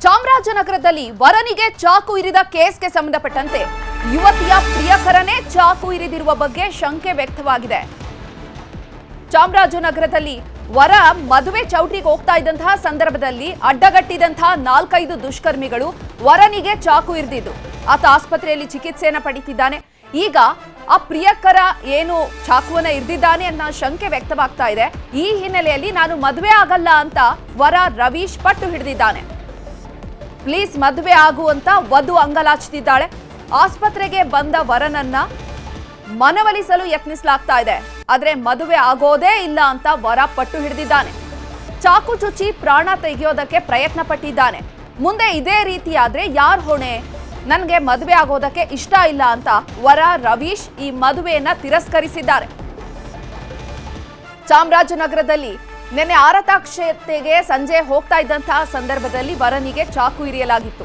ಚಾಮರಾಜನಗರದಲ್ಲಿ ವರನಿಗೆ ಚಾಕು ಇರಿದ ಕೇಸ್ಗೆ ಸಂಬಂಧಪಟ್ಟಂತೆ ಯುವತಿಯ ಪ್ರಿಯಕರನೇ ಚಾಕು ಇರಿದಿರುವ ಬಗ್ಗೆ ಶಂಕೆ ವ್ಯಕ್ತವಾಗಿದೆ. ಚಾಮರಾಜನಗರದಲ್ಲಿ ವರ ಮದುವೆ ಚೌಟ್ರಿಗೆ ಹೋಗ್ತಾ ಇದ್ದಂತಹ ಸಂದರ್ಭದಲ್ಲಿ ಅಡ್ಡಗಟ್ಟಿದಂತಹ 4-5 ದುಷ್ಕರ್ಮಿಗಳು ವರನಿಗೆ ಚಾಕು ಇರಿದಿದ್ದು ಆತ ಆಸ್ಪತ್ರೆಯಲ್ಲಿ ಚಿಕಿತ್ಸೆಯನ್ನು ಪಡೆಯುತ್ತಿದ್ದಾನೆ. ಈಗ ಆ ಪ್ರಿಯಕರ ಏನು ಚಾಕುವನ್ನ ಇರಿದಿದ್ದಾನೆ ಅನ್ನೋ ಶಂಕೆ ವ್ಯಕ್ತವಾಗ್ತಾ ಇದೆ. ಈ ಹಿನ್ನೆಲೆಯಲ್ಲಿ ನಾನು ಮದುವೆ ಆಗಲ್ಲ ಅಂತ ವರ ರವೀಶ್ ಪಟ್ಟು ಹಿಡಿದಿದ್ದಾನೆ. ಪ್ಲೀಸ್ ಮದುವೆ ಆಗುವಂತ ವಧು ಅಂಗಲಾಚ್ತಿದ್ದಾಳೆ. ಆಸ್ಪತ್ರೆಗೆ ಬಂದ ವರನನ್ನ ಮನವೊಲಿಸಲು ಯತ್ನಿಸಲಾಗ್ತಾ ಇದೆ. ಆದ್ರೆ ಮದುವೆ ಆಗೋದೇ ಇಲ್ಲ ಅಂತ ವರ ಪಟ್ಟು ಹಿಡಿದಿದ್ದಾನೆ. ಚಾಕು ಚುಚ್ಚಿ ಪ್ರಾಣ ತೆಗೆಯೋದಕ್ಕೆ ಪ್ರಯತ್ನ ಪಟ್ಟಿದ್ದಾನೆ. ಮುಂದೆ ಇದೇ ರೀತಿ ಆದ್ರೆ ಯಾರ್ ಹೊಣೆ? ನನಗೆ ಮದುವೆ ಆಗೋದಕ್ಕೆ ಇಷ್ಟ ಇಲ್ಲ ಅಂತ ವರ ರವೀಶ್ ಈ ಮದುವೆಯನ್ನ ತಿರಸ್ಕರಿಸಿದ್ದಾರೆ. ಚಾಮರಾಜನಗರದಲ್ಲಿ ನಿನ್ನೆ ಆರತಾಕ್ಷತೆಗೆ ಸಂಜೆ ಹೋಗ್ತಾ ಇದ್ದಂತಹ ಸಂದರ್ಭದಲ್ಲಿ ವರನಿಗೆ ಚಾಕು ಇರಿಯಲಾಗಿತ್ತು.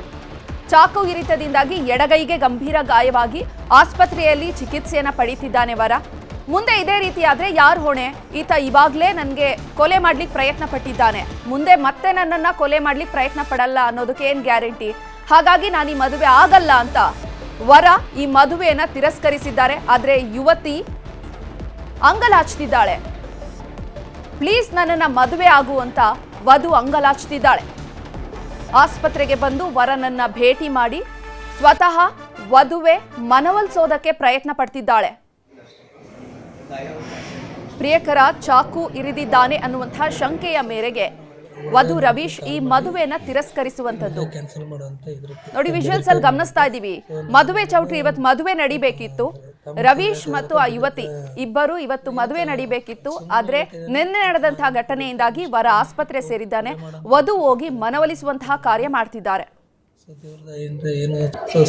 ಚಾಕು ಇರಿತದಿಂದಾಗಿ ಎಡಗೈಗೆ ಗಂಭೀರ ಗಾಯವಾಗಿ ಆಸ್ಪತ್ರೆಯಲ್ಲಿ ಚಿಕಿತ್ಸೆಯನ್ನ ಪಡೆಯುತ್ತಿದ್ದಾನೆ ವರ. ಮುಂದೆ ಇದೇ ರೀತಿ ಆದ್ರೆ ಯಾರ್ ಹೊಣೆ? ಈತ ಇವಾಗ್ಲೇ ನನಗೆ ಕೊಲೆ ಮಾಡ್ಲಿಕ್ಕೆ ಪ್ರಯತ್ನ ಪಟ್ಟಿದ್ದಾನೆ, ಮುಂದೆ ಮತ್ತೆ ನನ್ನನ್ನ ಕೊಲೆ ಮಾಡ್ಲಿಕ್ಕೆ ಪ್ರಯತ್ನ ಪಡಲ್ಲ ಅನ್ನೋದಕ್ಕೆ ಏನ್ ಗ್ಯಾರಂಟಿ? ಹಾಗಾಗಿ ನಾನು ಈ ಮದುವೆ ಆಗಲ್ಲ ಅಂತ ವರ ಈ ಮದುವೆಯನ್ನ ತಿರಸ್ಕರಿಸಿದ್ದಾರೆ. ಆದ್ರೆ ಯುವತಿ ಅಂಗಲಾಚ್ತಿದ್ದಾಳೆ. ಪ್ಲೀಸ್ ನನ್ನನ್ನ ಮದುವೆ ಆಗುವಂತ ವಧು ಅಂಗಲಾಚ್ತಿದ್ದಾಳೆ. ಆಸ್ಪತ್ರೆಗೆ ಬಂದು ವರನನ್ನ ಭೇಟಿ ಮಾಡಿ ಸ್ವತಃ ವಧುವೆ ಮನವೊಲಿಸೋದಕ್ಕೆ ಪ್ರಯತ್ನ ಪಡ್ತಿದ್ದಾಳೆ. ಪ್ರಿಯಕರ ಚಾಕು ಇರಿದಿದ್ದಾನೆ ಅನ್ನುವಂತಹ ಶಂಕೆಯ ಮೇರೆಗೆ ವಧು ರವೀಶ್ ಈ ಮದುವೆಯನ್ನ ತಿರಸ್ಕರಿಸುವಂತದ್ದು. ನೋಡಿ, ವಿಜುವಲ್ಸ್ ಅಲ್ಲಿ ಗಮನಿಸ್ತಾ ಇದೀವಿ. ಮದುವೆ ಚೌಟ್ರಿ ಇವತ್ತು ಮದುವೆ ನಡಿಬೇಕಿತ್ತು. ರವೀಶ್ ಮತ್ತು ಆ ಯುವತಿ ಇಬ್ಬರು ಇವತ್ತು ಮದುವೆ ನಡಿಬೇಕಿತ್ತು. ಆದ್ರೆ ನಿನ್ನೆ ನಡೆದಂತಹ ಘಟನೆಯಿಂದಾಗಿ ವರ ಆಸ್ಪತ್ರೆ ಸೇರಿದ್ದಾನೆ. ವಧು ಹೋಗಿ ಮನವೊಲಿಸುವಂತಹ ಕಾರ್ಯ ಮಾಡ್ತಿದ್ದಾರೆ.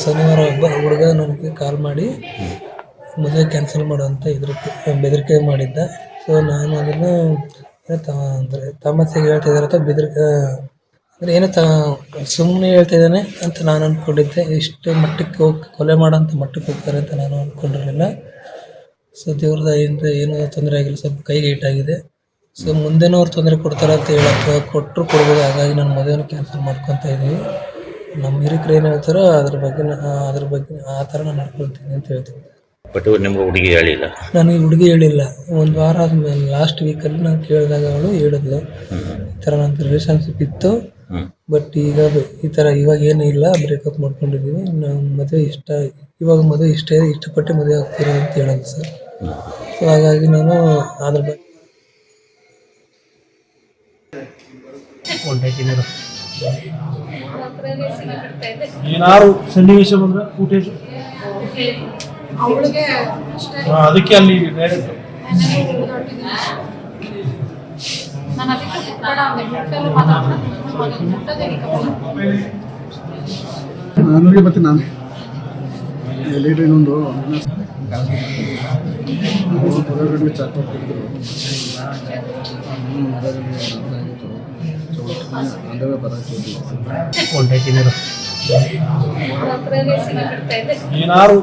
ಶನಿವಾರ ಒಬ್ಬ ಹುಡುಗ ನನಗೆ ಕಾಲ್ ಮಾಡಿ ಮದುವೆ ಕ್ಯಾನ್ಸಲ್ ಮಾಡುವಂತ ಬೆದರಿಕೆ ಮಾಡಿದ್ದ. ಸೊ ನಾನು ಅದನ್ನು ಅಂದರೆ ತಮ್ಮಸಿಗೆ ಹೇಳ್ತಾ ಇದ್ದಾರೆ ಅಂತ ಬೆದರಿಕೆ ಅಂದರೆ ಏನೋ ಸುಮ್ಮನೆ ಹೇಳ್ತಾ ಇದ್ದಾನೆ ಅಂತ ನಾನು ಅಂದ್ಕೊಂಡಿದ್ದೆ. ಇಷ್ಟು ಮಟ್ಟಕ್ಕೆ ಹೋಗಿ ಕೊಲೆ ಮಾಡೋಂಥ ಮಟ್ಟಕ್ಕೆ ಹೋಗ್ತಾರೆ ಅಂತ ನಾನು ಅಂದ್ಕೊಂಡಿರಲಿಲ್ಲ. ಸೊ ದೇವ್ರ ದಯೆಯಿಂದ ಏನೂ ತೊಂದರೆ ಆಗಿಲ್ಲ, ಸ್ವಲ್ಪ ಕೈಗೆ ಏಟಾಗಿದೆ. ಸೊ ಮುಂದೆನೂ ಅವ್ರು ತೊಂದರೆ ಕೊಡ್ತಾರೆ ಅಂತ ಹೇಳಕ್ಕೆ ಕೊಡ್ಬೋದು. ಹಾಗಾಗಿ ನಾನು ಮದುವೆನ ಕ್ಯಾನ್ಸಲ್ ಮಾಡ್ಕೊತಾ ಇದ್ದೀವಿ. ನಮ್ಮ ಹಿರಿಕರು ಏನು ಹೇಳ್ತಾರೋ ಅದ್ರ ಬಗ್ಗೆ ಆ ಥರ ನಾನು ನಡ್ಕೊಳ್ತೀನಿ ಅಂತ ಹೇಳ್ತೀನಿ. ಬಟ್ ನಿಮ್ಗೆ ಹುಡುಗಿ ಹೇಳಿಲ್ಲ? ನನಗೆ ಹುಡುಗಿ ಹೇಳಿಲ್ಲ. ಒಂದು ವಾರ ಆದಮೇಲೆ ಲಾಸ್ಟ್ ವೀಕಲ್ಲಿ ನಾನು ಕೇಳಿದಾಗ ಅವಳು ಹೇಳಿದ್ಲು, ಈ ಥರ ನನ್ನ ರಿಲೇಷನ್ಶಿಪ್ ಇತ್ತು, ಬಟ್ ಈಗ ಈ ಥರ ಇವಾಗ ಏನೂ ಇಲ್ಲ, ಬ್ರೇಕಪ್ ಮಾಡ್ಕೊಂಡಿದ್ದೀವಿ, ನಾವು ಮದುವೆ ಇಷ್ಟಪಟ್ಟು ಮದುವೆ ಆಗ್ತೀವಿ ಅಂತ ಹೇಳೋದು ಸರ್. ಸೊ ಹಾಗಾಗಿ ನಾನು ಅದ್ರ ಬಗ್ಗೆ ಏನಾರು ಸನ್ನಿವೇಶ ಬಂದ್ರೆ ಫುಟೇಜ್ ಅದಕ್ಕೆ ಅಲ್ಲಿ ನನಗೆ ಮತ್ತೆ ನಾನು ಲೇಟ್ ಇನ್ನೊಂದು ಹೊರಗಡೆ ಚಾಟ್ ಮಾಡಿದ್ರು. ಅಂದವೇ ಬರೋದು ಏನಾರು